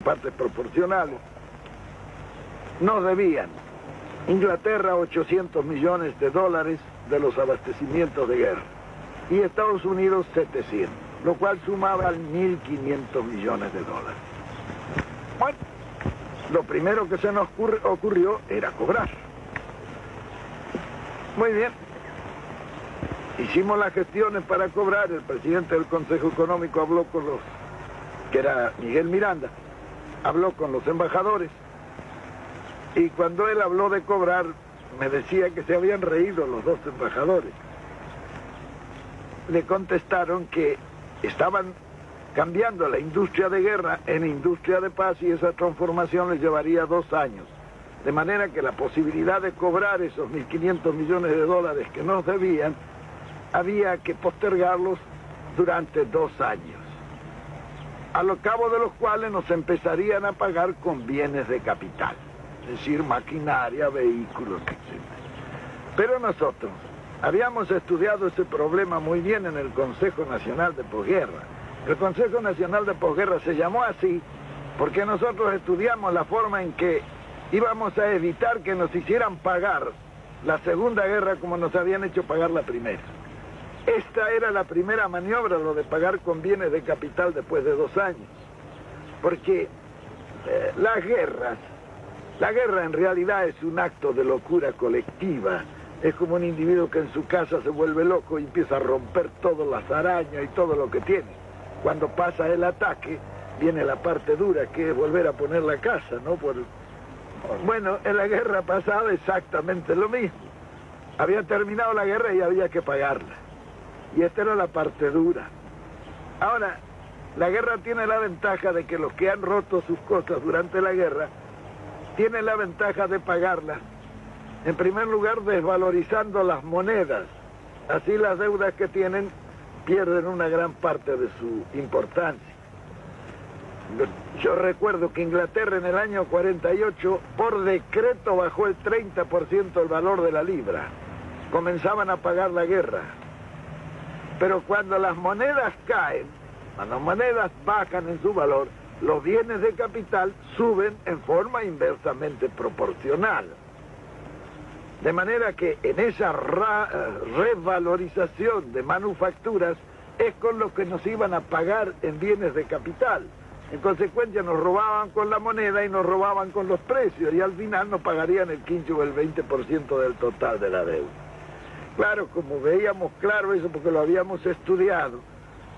partes proporcionales, nos debían Inglaterra 800 millones de dólares de los abastecimientos de guerra y Estados Unidos 700, lo cual sumaba 1.500 millones de dólares. Bueno, lo primero que se nos ocurrió era cobrar. Muy bien. Hicimos las gestiones para cobrar. El presidente del Consejo Económico habló con que era Miguel Miranda, habló con los embajadores, y cuando él habló de cobrar, me decía que se habían reído los dos embajadores. Le contestaron que estaban cambiando la industria de guerra en industria de paz y esa transformación les llevaría 2 años. De manera que la posibilidad de cobrar esos 1.500 millones de dólares que nos debían, había que postergarlos durante 2 años, a lo cabo de los cuales nos empezarían a pagar con bienes de capital, es decir, maquinaria, vehículos, etc. Pero nosotros habíamos estudiado ese problema muy bien en el Consejo Nacional de Posguerra. El Consejo Nacional de Posguerra se llamó así porque nosotros estudiamos la forma en que íbamos a evitar que nos hicieran pagar la Segunda Guerra como nos habían hecho pagar la primera. Esta era la primera maniobra, lo de pagar con bienes de capital después de 2 años. Porque la guerra en realidad es un acto de locura colectiva. Es como un individuo que en su casa se vuelve loco y empieza a romper todas las arañas y todo lo que tiene. Cuando pasa el ataque, viene la parte dura, que es volver a poner la casa, ¿no? Bueno, en la guerra pasada exactamente lo mismo. Había terminado la guerra y había que pagarla. Y esta era la parte dura. Ahora, la guerra tiene la ventaja de que los que han roto sus cosas durante la guerra tienen la ventaja de pagarlas. En primer lugar, desvalorizando las monedas. Así las deudas que tienen pierden una gran parte de su importancia. Yo recuerdo que Inglaterra en el año 48, por decreto, bajó el 30% el valor de la libra. Comenzaban a pagar la guerra. Pero cuando las monedas caen, cuando las monedas bajan en su valor, los bienes de capital suben en forma inversamente proporcional. De manera que en esa revalorización de manufacturas es con lo que nos iban a pagar en bienes de capital. En consecuencia nos robaban con la moneda y nos robaban con los precios y al final nos pagarían el 15 o el 20% del total de la deuda. Claro, como veíamos claro eso porque lo habíamos estudiado,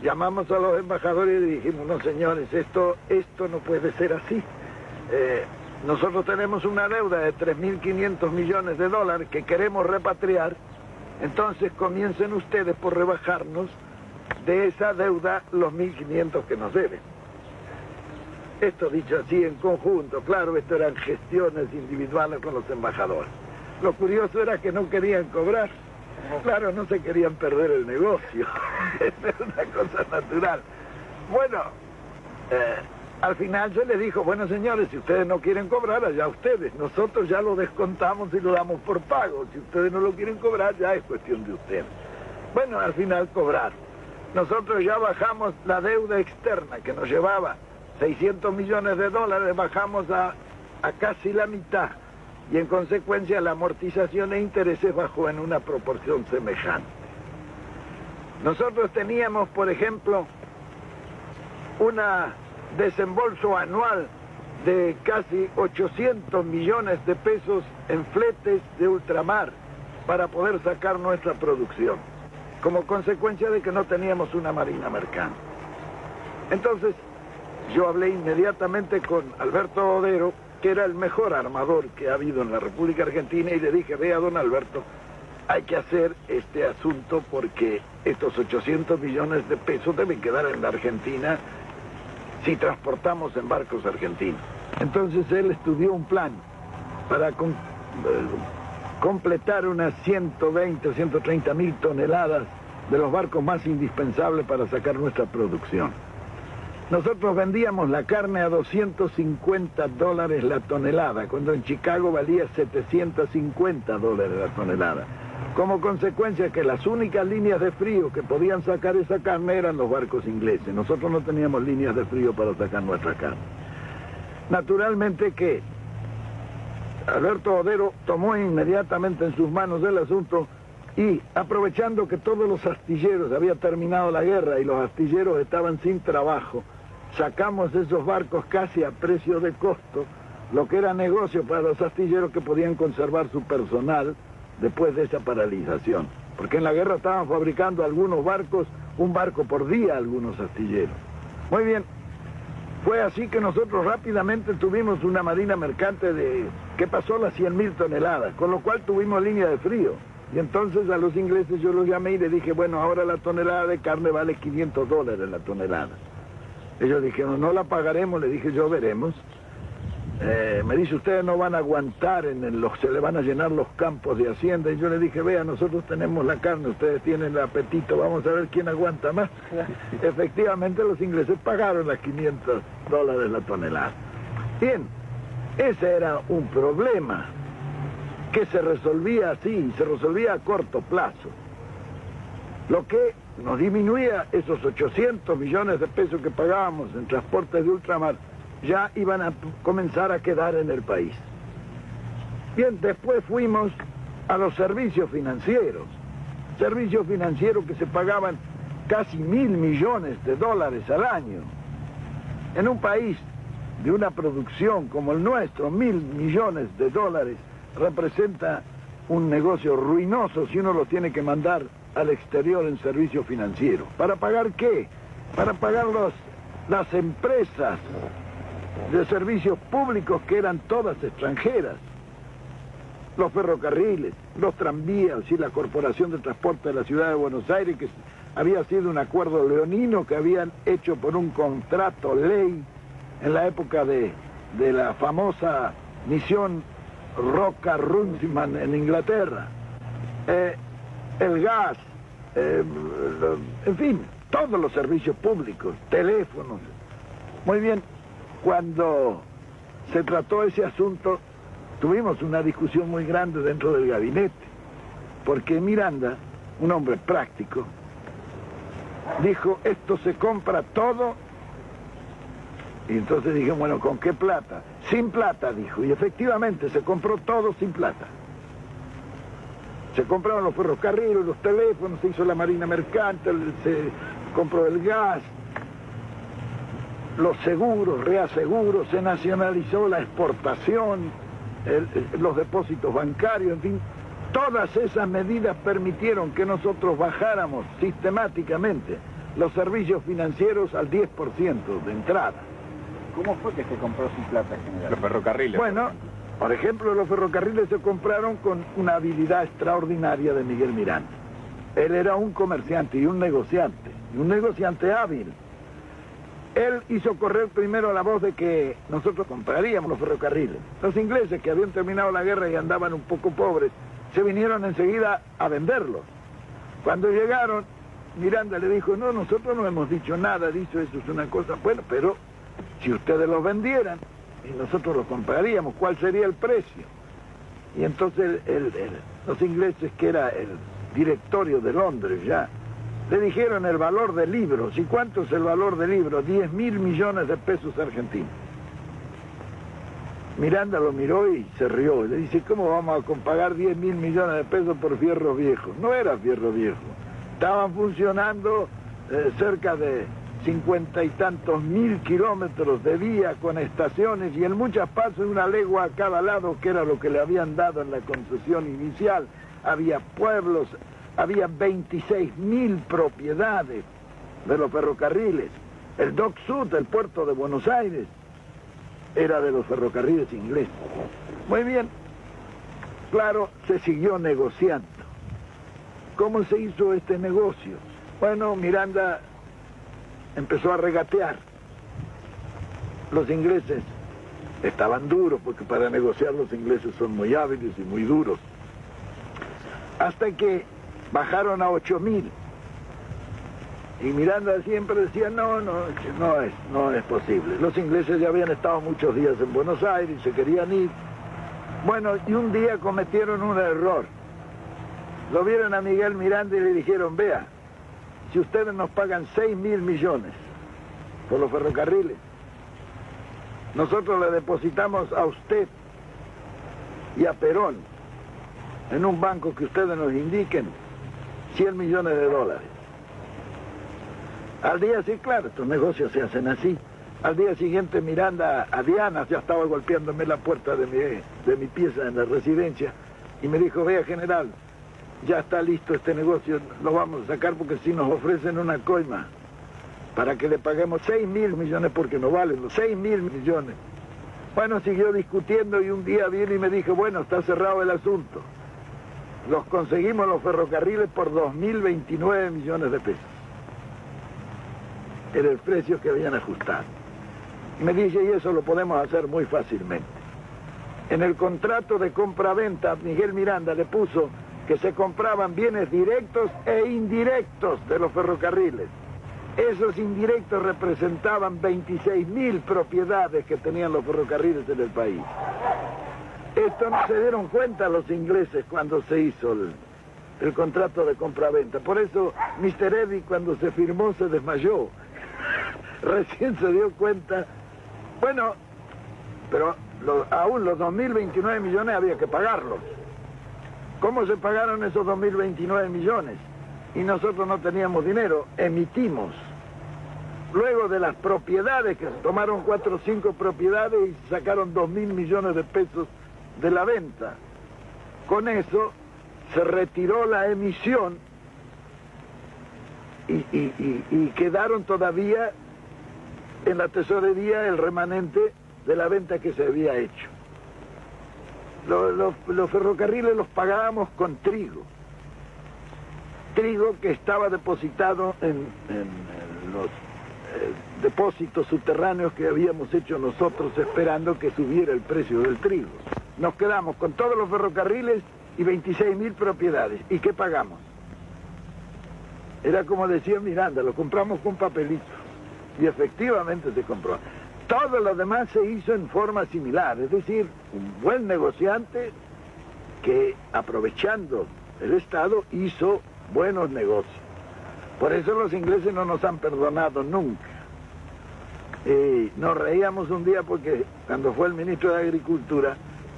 llamamos a los embajadores y dijimos, no señores, esto no puede ser así. Nosotros tenemos una deuda de 3.500 millones de dólares que queremos repatriar, entonces comiencen ustedes por rebajarnos de esa deuda los 1.500 que nos deben. Esto dicho así en conjunto, claro, esto eran gestiones individuales con los embajadores. Lo curioso era que no querían cobrar. Claro, no se querían perder el negocio. Es una cosa natural. Bueno, al final se les dijo, bueno señores, si ustedes no quieren cobrar, allá ustedes. Nosotros ya lo descontamos y lo damos por pago. Si ustedes no lo quieren cobrar, ya es cuestión de ustedes. Bueno, al final cobraron. Nosotros ya bajamos la deuda externa que nos llevaba 600 millones de dólares, bajamos a casi la mitad. Y en consecuencia la amortización e intereses bajó en una proporción semejante. Nosotros teníamos, por ejemplo, un desembolso anual de casi 800 millones de pesos en fletes de ultramar para poder sacar nuestra producción, como consecuencia de que no teníamos una marina mercante. Entonces, yo hablé inmediatamente con Alberto Odero, que era el mejor armador que ha habido en la República Argentina, y le dije, vea don Alberto, hay que hacer este asunto porque estos 800 millones de pesos deben quedar en la Argentina si transportamos en barcos argentinos. Entonces él estudió un plan para completar unas 120 o 130 mil toneladas de los barcos más indispensables para sacar nuestra producción. Nosotros vendíamos la carne a $250 la tonelada, cuando en Chicago valía $750 la tonelada. Como consecuencia que las únicas líneas de frío que podían sacar esa carne eran los barcos ingleses. Nosotros no teníamos líneas de frío para sacar nuestra carne. Naturalmente que Alberto Odero tomó inmediatamente en sus manos el asunto y, aprovechando que todos los astilleros había terminado la guerra y los astilleros estaban sin trabajo, sacamos esos barcos casi a precio de costo, lo que era negocio para los astilleros que podían conservar su personal después de esa paralización. Porque en la guerra estaban fabricando algunos barcos, un barco por día algunos astilleros. Muy bien, fue así que nosotros rápidamente tuvimos una marina mercante que pasó las 100.000 toneladas, con lo cual tuvimos línea de frío. Y entonces a los ingleses yo los llamé y les dije, bueno, ahora la tonelada de carne vale $500 la tonelada. Ellos dijeron, no la pagaremos, le dije, yo veremos. Me dice, ustedes no van a aguantar, se le van a llenar los campos de hacienda. Y yo le dije, vea, nosotros tenemos la carne, ustedes tienen el apetito, vamos a ver quién aguanta más. Efectivamente los ingleses pagaron las $500 la tonelada. Bien, ese era un problema que se resolvía así, se resolvía a corto plazo. Lo que nos disminuía esos 800 millones de pesos que pagábamos en transportes de ultramar, ya iban a comenzar a quedar en el país. Bien, después fuimos a los servicios financieros que se pagaban casi $1.000 millones al año. En un país de una producción como el nuestro, $1.000 millones representa un negocio ruinoso si uno lo tiene que mandar al exterior en servicios financieros. ¿Para pagar qué? Para pagar las empresas de servicios públicos que eran todas extranjeras, los ferrocarriles, los tranvías y la Corporación de Transporte de la Ciudad de Buenos Aires, que había sido un acuerdo leonino que habían hecho por un contrato ley en la época de la famosa misión Rocca-Runciman en Inglaterra, el gas, en fin, todos los servicios públicos, teléfonos. Muy bien. Cuando se trató ese asunto, tuvimos una discusión muy grande dentro del gabinete, porque Miranda, un hombre práctico, dijo, esto se compra todo, y entonces dije, bueno, ¿con qué plata? Sin plata, dijo, y efectivamente se compró todo sin plata. Se compraron los ferrocarriles, los teléfonos, se hizo la marina mercante, se compró el gas, los seguros, reaseguros, se nacionalizó la exportación, los depósitos bancarios, en fin. Todas esas medidas permitieron que nosotros bajáramos sistemáticamente los servicios financieros al 10% de entrada. ¿Cómo fue que se compró sin plata, general? Los ferrocarriles. Bueno, por ejemplo, los ferrocarriles se compraron con una habilidad extraordinaria de Miguel Miranda. Él era un comerciante y un negociante hábil. Él hizo correr primero la voz de que nosotros compraríamos los ferrocarriles. Los ingleses, que habían terminado la guerra y andaban un poco pobres, se vinieron enseguida a venderlos. Cuando llegaron, Miranda le dijo, no, nosotros no hemos dicho nada, dicho eso es una cosa, bueno, pero si ustedes los vendieran y nosotros los compraríamos, ¿cuál sería el precio? Y entonces los ingleses, que era el directorio de Londres ya, le dijeron el valor de libros. ¿Y cuánto es el valor de libros? 10.000 millones de pesos argentinos. Miranda lo miró y se rió. Le dice, ¿cómo vamos a pagar 10.000 millones de pesos por fierros viejos? No era fierro viejo. Estaban funcionando cerca de 50 y tantos mil kilómetros de vía con estaciones y en muchas partes una legua a cada lado, que era lo que le habían dado en la concesión inicial. Había pueblos, había 26.000 propiedades de los ferrocarriles. El Dock Sud, el puerto de Buenos Aires, era de los ferrocarriles ingleses. Muy bien, claro, se siguió negociando. ¿Cómo se hizo este negocio? Bueno, Miranda empezó a regatear. Los ingleses estaban duros, porque para negociar los ingleses son muy hábiles y muy duros. Hasta que bajaron a 8.000. Y Miranda siempre decía, no es posible. Los ingleses ya habían estado muchos días en Buenos Aires, se querían ir. Bueno, y un día cometieron un error. Lo vieron a Miguel Miranda y le dijeron, vea, si ustedes nos pagan 6.000 millones por los ferrocarriles, nosotros le depositamos a usted y a Perón en un banco que ustedes nos indiquen 100 millones de dólares. Al día sí, claro, estos negocios se hacen así. Al día siguiente Miranda a Diana ya estaba golpeándome la puerta de mi pieza en la residencia y me dijo, vea general, ya está listo este negocio, lo vamos a sacar porque si nos ofrecen una coima para que le paguemos 6.000 millones porque no valen los 6.000 millones. Bueno, siguió discutiendo y un día vino y me dijo, bueno, está cerrado el asunto. Los conseguimos los ferrocarriles por 2.029 millones de pesos. Era el precio que habían ajustado. Me dice, y eso lo podemos hacer muy fácilmente. En el contrato de compra-venta, Miguel Miranda le puso que se compraban bienes directos e indirectos de los ferrocarriles. Esos indirectos representaban 26.000 propiedades que tenían los ferrocarriles en el país. Esto no se dieron cuenta los ingleses cuando se hizo el contrato de compra-venta. Por eso Mr. Eddy cuando se firmó se desmayó. Recién se dio cuenta. Bueno, pero aún los 2.029 millones había que pagarlos. ¿Cómo se pagaron esos 2.029 millones? Y nosotros no teníamos dinero, emitimos. Luego de las propiedades, que se tomaron 4 o 5 propiedades y sacaron 2.000 millones de pesos de la venta. Con eso se retiró la emisión y quedaron todavía en la tesorería el remanente de la venta que se había hecho. Los ferrocarriles los pagábamos con trigo. Trigo que estaba depositado en los depósitos subterráneos que habíamos hecho nosotros esperando que subiera el precio del trigo. Nos quedamos con todos los ferrocarriles y 26.000 propiedades. ¿Y qué pagamos? Era como decía Miranda, lo compramos con papelitos. Y efectivamente se compró. Todo lo demás se hizo en forma similar, es decir, un buen negociante que, aprovechando el Estado, hizo buenos negocios. Por eso los ingleses no nos han perdonado nunca. Nos reíamos un día porque cuando fue el ministro de Agricultura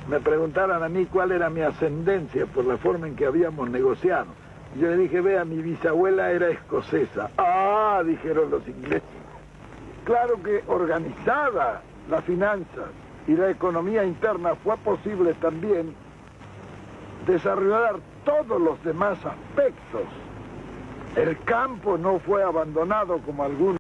me preguntaron a mí cuál era mi ascendencia por la forma en que habíamos negociado. Y yo le dije, vea, mi bisabuela era escocesa. Ah, dijeron los ingleses. Claro que organizada la finanza y la economía interna fue posible también desarrollar todos los demás aspectos. El campo no fue abandonado como algunos